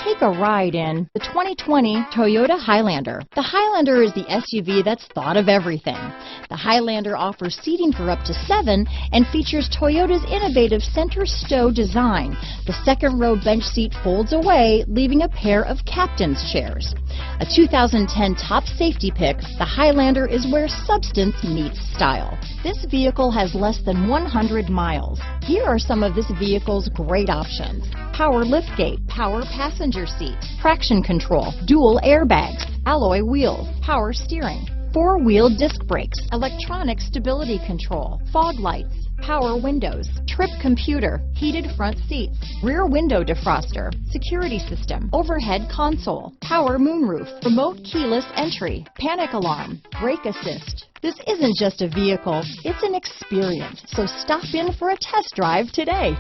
Take a ride in the 2020 Toyota Highlander. The Highlander is the SUV that's thought of everything. The Highlander offers seating for up to 7 and features Toyota's innovative center stow design. The second row bench seat folds away, leaving a pair of captain's chairs. A 2010 top safety pick, the Highlander is where substance meets style. This vehicle has less than 100 miles. Here are some of this vehicle's great options: power liftgate, power passenger seat, traction control, dual airbags, alloy wheels, power steering, 4-wheel disc brakes, electronic stability control, fog lights, power windows, trip computer, heated front seats, rear window defroster, security system, overhead console, power moonroof, remote keyless entry, panic alarm, brake assist. This isn't just a vehicle, it's an experience. So stop in for a test drive today.